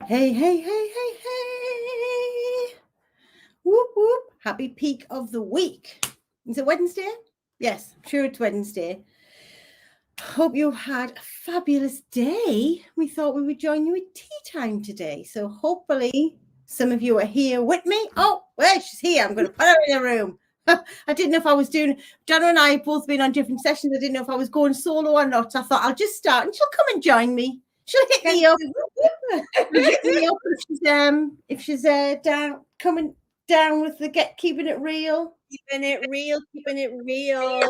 Hey, hey, hey, hey, hey. Whoop, whoop. Happy peak of the week. Is it Wednesday? Yes, I'm sure it's Wednesday. Hope you had a fabulous day. We thought we would join you at tea time today. So hopefully some of you are here with me. Oh, well, she's here. I'm going to put her in a room. I didn't know if I was doing, Donna and I have both been on different sessions. I didn't know if I was going solo or not. So I thought I'll just start and she'll come and join me. She'll hit me up. Hit me up if she's down coming down with the keeping it real. Keeping it real, keeping it real.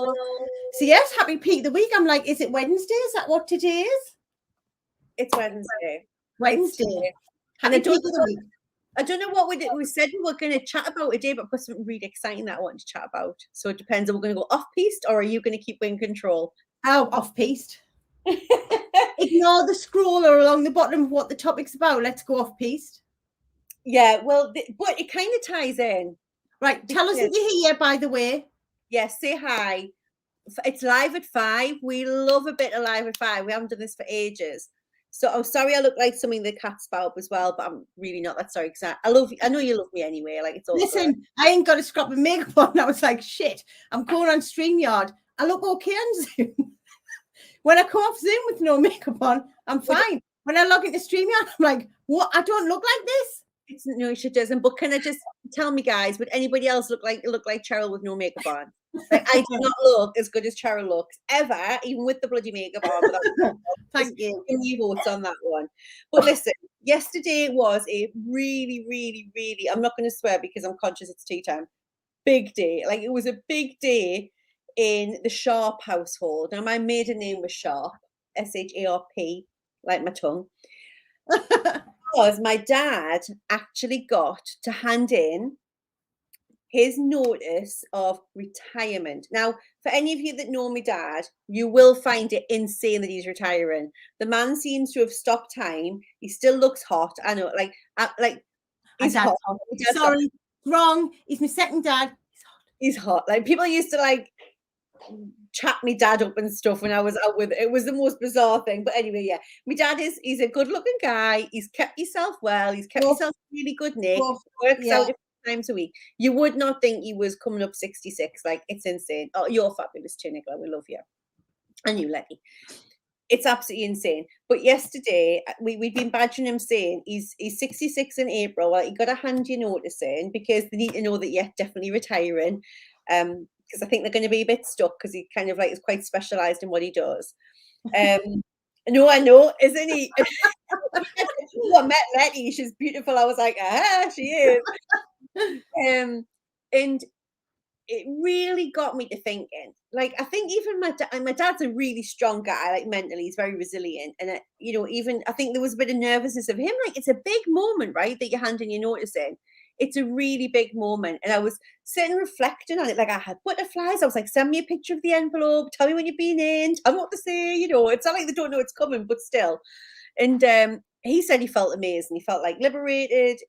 So yes, happy peak of the week. I'm like, is it Wednesday? Is that what today is? It's Wednesday. Wednesday. And Happy peak of the week. I don't know what we said we were going to chat about today, but I've got something really exciting that I want to chat about. So it depends. Are we going to go off piste or are you going to keep in control? Oh, off piste. Ignore the scroller along the bottom of what the topic's about. Let's go off piste. Yeah, well, but it kind of ties in. Right, tell us that you're here, by the way. Yes, say hi. It's live at 5. We love a bit of live at 5. We haven't done this for ages. So I'm sorry I look like something the cat spout up as well, but I'm really not that sorry because I love you. I know you love me anyway. Like it's all Listen, good. I ain't got a scrap of makeup on. I was like, shit, I'm going on StreamYard. I look okay on Zoom. When I come off Zoom with no makeup on, I'm fine. When I log into StreamYard, I'm like, what? I don't look like this. No, she doesn't. But can I just tell me, guys, would anybody else look like Cheryl with no makeup on? Like, I do not look as good as Cheryl looks ever, even with the bloody makeup on. Thank you. Give me votes on that one. But listen, yesterday was a really, really, really, I'm not going to swear because I'm conscious it's tea time, big day. Like, it was a big day in the Sharp household. Now, my maiden name was Sharp, S-H-A-R-P, like my tongue. Because my dad actually got to hand in his notice of retirement. Now, for any of you that know my dad, you will find it insane that he's retiring. The man seems to have stopped time. He still looks hot. I know, he's hot. Sorry, wrong. He's my second dad. He's hot. Like people used to like chat me dad up and stuff when I was out with it. It was the most bizarre thing. But anyway, yeah, my dad he's a good looking guy. He's kept himself well. He's kept himself really good nick. Works out times a week. You would not think he was coming up 66. Like it's insane. Oh, you're fabulous too, Nicola. We love you. And you, Letty. It's absolutely insane. But yesterday we'd been badgering him saying he's 66 in April. Well, you got to hand your notice in because they need to know that you're definitely retiring. Because I think they're going to be a bit stuck because he kind of like is quite specialized in what he does. No, I know, isn't he? I met Letty. She's beautiful. I was like, she is. And it really got me to thinking. Like, I think even my dad's a really strong guy. Like mentally, he's very resilient. And even I think there was a bit of nervousness of him. Like, it's a big moment, right? That you're handing your notice in. It's a really big moment. And I was sitting reflecting on it. Like I had butterflies. I was like, send me a picture of the envelope. Tell me when you've been in. Tell me what to say. It's not like they don't know it's coming, but still. And he said he felt amazing. He felt like liberated.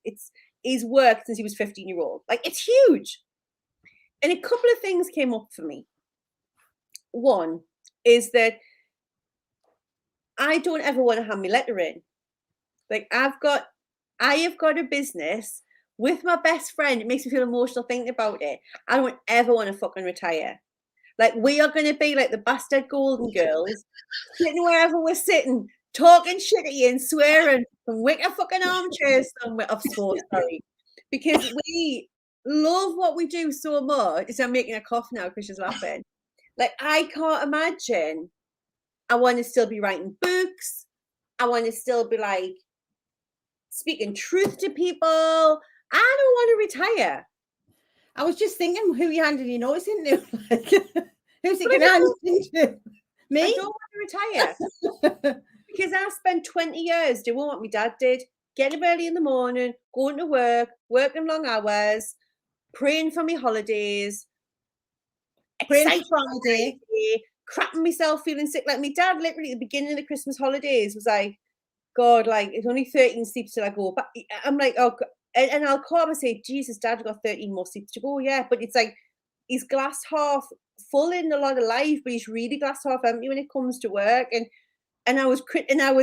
He's worked since he was 15-year-old. Like it's huge. And a couple of things came up for me. One is that I don't ever want to hand my letter in. Like I have got a business with my best friend. It makes me feel emotional thinking about it. I don't ever want to fucking retire. Like we are going to be like the bastard Golden Girls, sitting wherever we're sitting, talking shit at you and swearing from wicked fucking armchairs somewhere. Sorry, because we love what we do so much. I'm making a cough now because she's laughing. Like I can't imagine. I want to still be writing books. I want to still be like speaking truth to people. I don't want to retire. I was just thinking who you handed your notice into. Like, who's it going to hand it into? Me? I don't want to retire because I spent 20 years doing what my dad did. Getting up early in the morning, going to work, working long hours, praying for my holidays, praying for holiday, crapping myself, feeling sick. Like my dad, literally at the beginning of the Christmas holidays, was like, "God, like it's only 13 sleeps till I go." But I'm like, "Oh," and I'll call him and say, "Jesus, Dad, I've got 13 more sleeps to go." Yeah, but it's like he's glass half full in a lot of life, but he's really glass half empty when it comes to work. And I was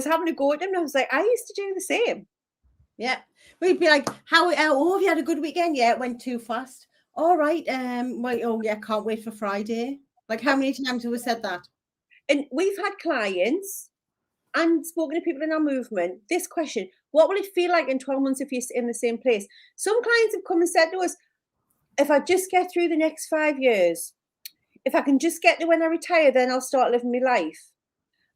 having to go at him, and I was like, I used to do the same. Yeah. We'd be like, how have you had a good weekend? Yeah, it went too fast. All right. Well, oh yeah, can't wait for Friday. Like, how many times have we said that? And we've had clients and spoken to people in our movement, this question, what will it feel like in 12 months if you're in the same place? Some clients have come and said to us, if I just get through the next 5 years, if I can just get to when I retire, then I'll start living my life.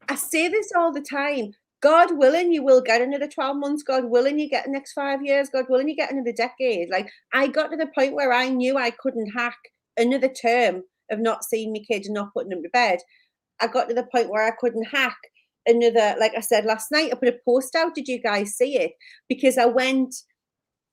I say this all the time. God willing, you will get another 12 months. God willing, you get the next 5 years. God willing, you get another decade. Like, I got to the point where I knew I couldn't hack another term of not seeing my kids and not putting them to bed. I got to the point where I couldn't hack another, like I said last night, I put a post out. Did you guys see it? Because I went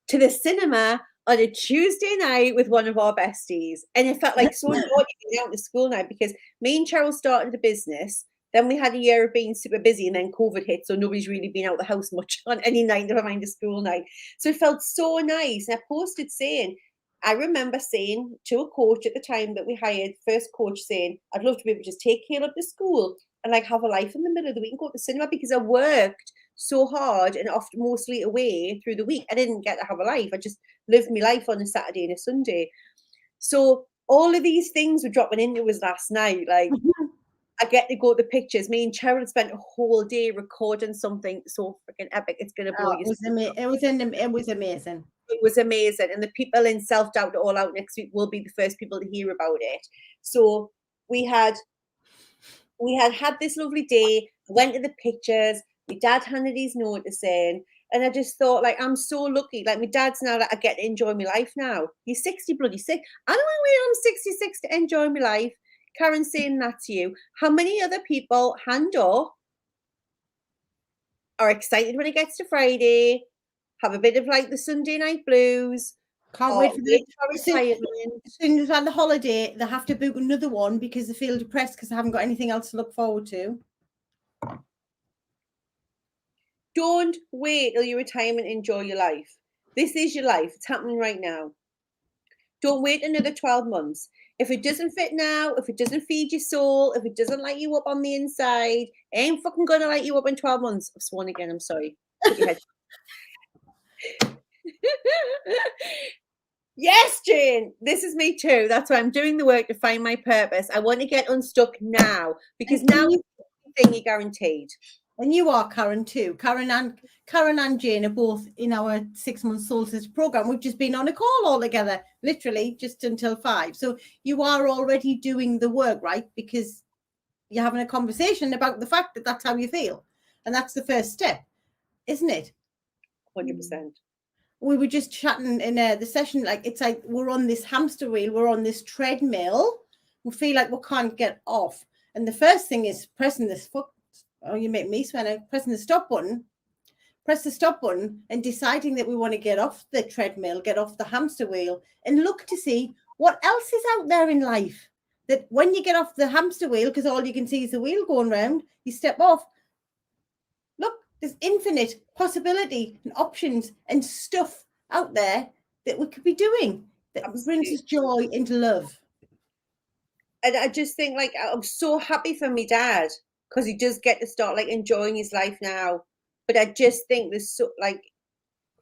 to the cinema on a Tuesday night with one of our besties. And it felt like so naughty being out to school night because me and Cheryl started the business. Then we had a year of being super busy and then COVID hit. So nobody's really been out the house much on any night, never mind a school night. So it felt so nice. And I posted saying, I remember saying to a coach at the time that we hired, first coach saying, I'd love to be able to just take Caleb to school and like have a life in the middle of the week and go to the cinema because I worked so hard and often mostly away through the week. I didn't get to have a life. I just lived my life on a Saturday and a Sunday. So all of these things were dropping into us last night. Like I get to go to the pictures. Me and Cheryl spent a whole day recording something so freaking epic. It's gonna blow you. It was amazing. It was amazing. And the people in Self-Doubt All Out next week will be the first people to hear about it. So we had this lovely day. I went to the pictures. My dad handed his notice in. And I just thought, like, I'm so lucky. Like, my dad's now that I get to enjoy my life now. He's 60 bloody sick. I don't want to wait. I'm 66 to enjoy my life. Karen's saying that to you. How many other people, hand up, are excited when it gets to Friday, have a bit of like the Sunday night blues, Can't wait for retirement. As soon as on the holiday, they have to book another one because they feel depressed because they haven't got anything else to look forward to. Don't wait till your retirement. Enjoy your life. This is your life. It's happening right now. Don't wait another 12 months. If it doesn't fit now, if it doesn't feed your soul, if it doesn't light you up on the inside, it ain't fucking gonna light you up in 12 months. I've sworn again, I'm sorry. Put your head. Yes, Jane, this is me too. That's why I'm doing the work to find my purpose. I want to get unstuck now because now it's the thing you're guaranteed. And you are, Karen, too. Karen and Jane are both in our 6-month solstice program. We've just been on a call all together, literally just until 5. So you are already doing the work, right? Because you're having a conversation about the fact that that's how you feel. And that's the first step, isn't it? 100%. We were just chatting in the session, like it's like we're on this hamster wheel, we're on this treadmill. We feel like we can't get off. And the first thing is pressing this foot. Oh, you make me swear now. Pressing the stop button. Press the stop button and deciding that we want to get off the treadmill, get off the hamster wheel, and look to see what else is out there in life. That when you get off the hamster wheel, because all you can see is the wheel going round, you step off. Look, there's infinite possibility and options and stuff out there that we could be doing that brings us joy into love. And I just think, like, I'm so happy for my dad because he does get to start like enjoying his life now. But I just think there's so like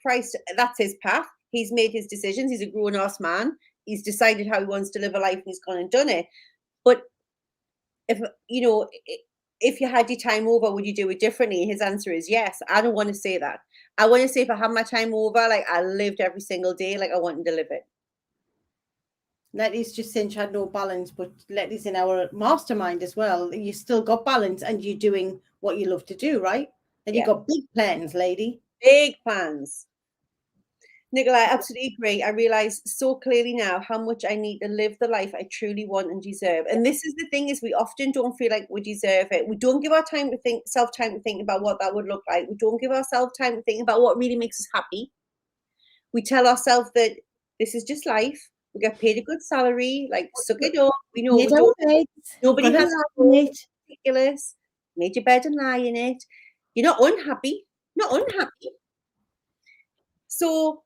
Christ, that's his path. He's made his decisions. He's a grown-ass man. He's decided how he wants to live a life and he's gone and done it. But if you had your time over, would you do it differently? His answer is yes. I don't want to say that. I want to say if I had my time over, like I lived every single day like I wanted to live it. Letty's just saying she had no balance, but Letty's in our mastermind as well. You still got balance and you're doing what you love to do, right? And you've got big plans, lady. Big plans. Nicola, I absolutely agree. I realise so clearly now how much I need to live the life I truly want and deserve. And this is the thing is we often don't feel like we deserve it. We don't give our time to think, self-time to think about what that would look like. We don't give ourselves time to think about what really makes us happy. We tell ourselves that this is just life. We get paid a good salary, like suck it up. We know nobody has it. Ridiculous. Made your bed and lie in it. You're not unhappy. Not unhappy. So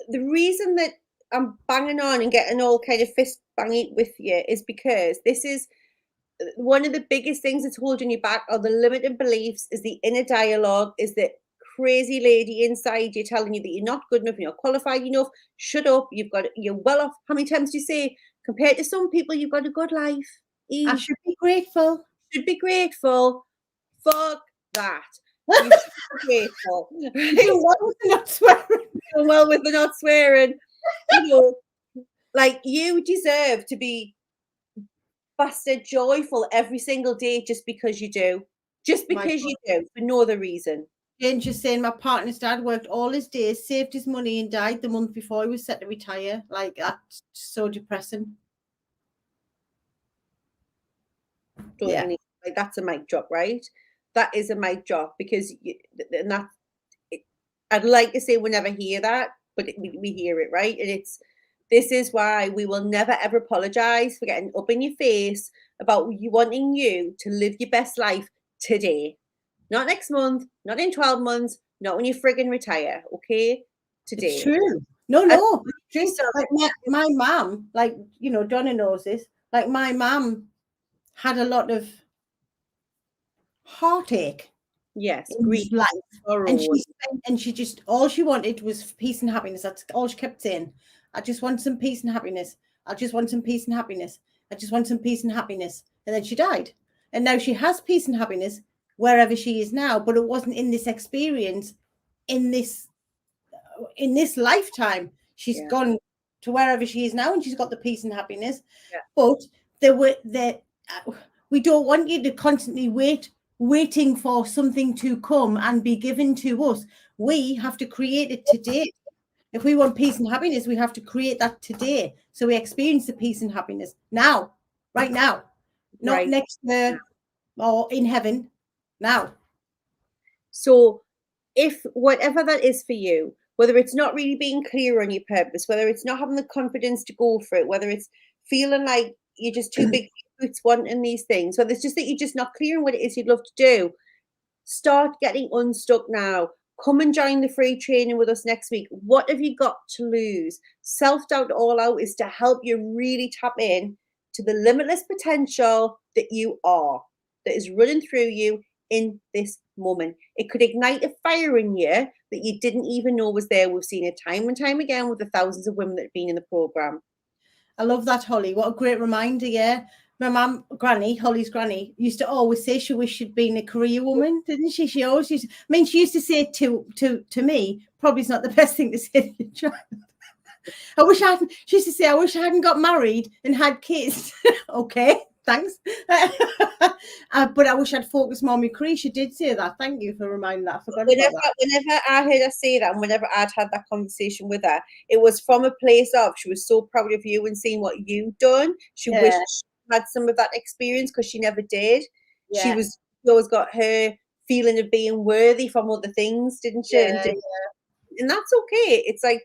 the reason that I'm banging on and getting all kind of fist banging with you is because this is one of the biggest things that's holding you back are the limiting beliefs, is the inner dialogue, is the crazy lady inside you telling you that you're not good enough, you're not qualified enough. Shut up. You're well off. How many times do you say, compared to some people, you've got a good life? I should be grateful. Should be grateful. Fuck that. You should be grateful. Do well with the not swearing. Doing well with the not swearing. You know, like, you deserve to be bastard joyful every single day just because you do. Just My because you do, for no other reason. Jane's just saying my partner's dad worked all his days, saved his money, and died the month before he was set to retire. Like, that's so depressing. Yeah. Like, that's a mic drop, right? That is a mic drop, because and that, I'd like to say we never hear that, but we hear it, right? And this is why we will never ever apologize for getting up in your face about you wanting you to live your best life today, not next month, not in 12 months, not when you friggin' retire. Okay, today. It's true. No, it's true. Like my mum, like, you know, Donna knows this. Like, my mum had a lot of heartache. Yes, in grief, life, sorrow, and she just, all she wanted was peace and happiness. That's all she kept saying. I just want some peace and happiness. I just want some peace and happiness. I just want some peace and happiness. And then she died. And now she has peace and happiness wherever she is now, but it wasn't in this experience, in this lifetime. She's gone to wherever she is now, and she's got the peace and happiness. Yeah. But we don't want you to constantly waiting for something to come and be given to us. We have to create it today. If we want peace and happiness, we have to create that today. So we experience the peace and happiness now, right now, not next year or in heaven, now. So if whatever that is for you, whether it's not really being clear on your purpose, whether it's not having the confidence to go for it, whether it's feeling like you're just too big for boots wanting these things, whether it's just that you're just not clear on what it is you'd love to do, start getting unstuck now. Come and join the free training with us next week. What have you got to lose? Self-doubt all out is to help you really tap in to the limitless potential that you are, that is running through you in this moment. It could ignite a fire in you that you didn't even know was there. We've seen it time and time again with the thousands of women that have been in the program. I love that, Holly. What a great reminder. Yeah. My mum, Granny, Holly's granny, used to always say she wished she'd been a career woman, didn't she? She always used to, I mean, she used to say to me, probably it's not the best thing to say to a child. She used to say, I wish I hadn't got married and had kids. Okay, thanks. But I wish I'd focused more on my career. She did say that. Thank you for reminding that. Whenever I heard her say that, and whenever I'd had that conversation with her, it was from a place of, she was so proud of you and seeing what you've done. She wished she had some of that experience, because she never did. She always got her feeling of being worthy from other things, didn't she? And that's okay. It's like,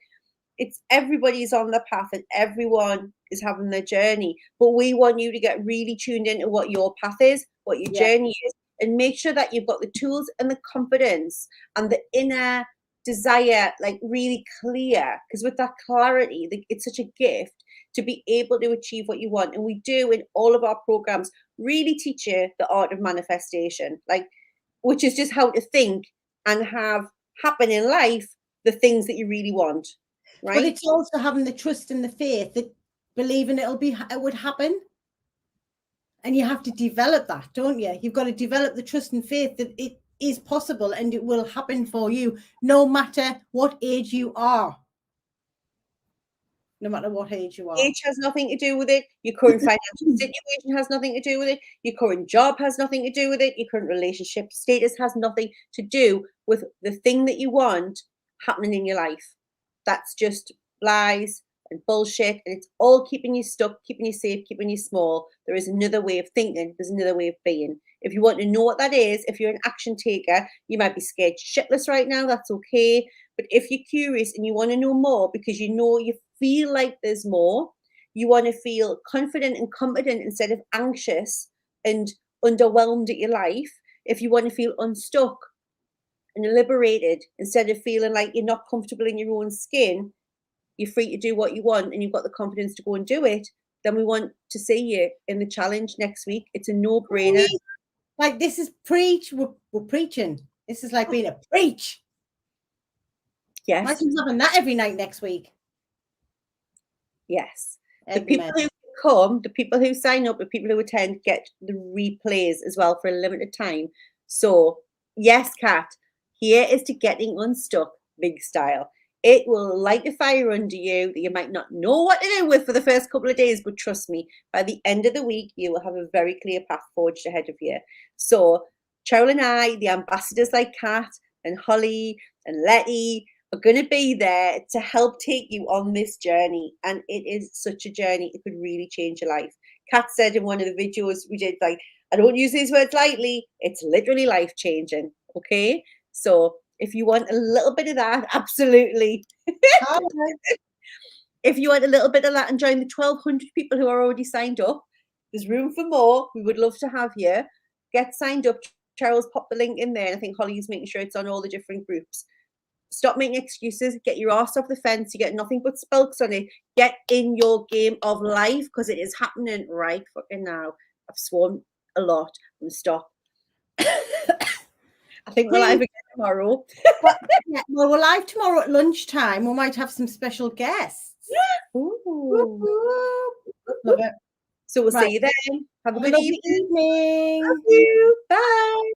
it's everybody's on the path and everyone is having their journey, but we want you to get really tuned into what your path is, what your journey is, and make sure that you've got the tools and the confidence and the inner desire, like, really clear, because with that clarity, it's such a gift to be able to achieve what you want. And we do, in all of our programs, really teach you the art of manifestation, like, which is just how to think and have happen in life the things that you really want. Right. But it's also having the trust and the faith, that believing it would happen. And you have to develop that, don't you? You've got to develop the trust and faith that it is possible and it will happen for you, no matter what age you are. No matter what age you are. Age has nothing to do with it. Your current financial situation has nothing to do with it. Your current job has nothing to do with it. Your current relationship status has nothing to do with the thing that you want happening in your life. That's just lies and bullshit, and it's all keeping you stuck, keeping you safe, keeping you small. There is another way of thinking. There's another way of being. If you want to know what that is, if you're an action taker, you might be scared shitless right now. That's okay. But if you're curious and you want to know more, because you feel like there's more, you want to feel confident and competent instead of anxious and underwhelmed at your life, if you want to feel unstuck and liberated instead of feeling like you're not comfortable in your own skin, you're free to do what you want and you've got the confidence to go and do it, then we want to see you in the challenge next week. It's a no-brainer. Like, this is preach. We're preaching. This is like being a preach. Yes. Imagine having that every night next week. Yes. The Every people night. who come, the people who sign up, the people who attend get the replays as well for a limited time. So, yes, Kat, here is to getting unstuck big style. It will light a fire under you that you might not know what to do with for the first couple of days, but trust me, by the end of the week, you will have a very clear path forged ahead of you. So, Cheryl and I, the ambassadors like Kat and Holly and Letty, are going to be there to help take you on this journey. And it is such a journey, it could really change your life. Kat said in one of the videos we did, like, I don't use these words lightly, it's literally life changing. Okay, so if you want a little bit of that, absolutely. If you want a little bit of that and join the 1,200 people who are already signed up, there's room for more. We would love to have you. Get signed up. Cheryl's popped the link in there, and I think Holly's making sure it's on all the different groups. Stop making excuses. Get your ass off the fence. You get nothing but spelks on it. Get in your game of life, because it is happening right fucking now. I've sworn a lot. I'm going to stop. I think we're live again tomorrow. Yeah, well, we're live tomorrow at lunchtime. We might have some special guests. Ooh. Love it. So we'll Right. see you then. Have a good lovely evening. evening. Love you. Bye.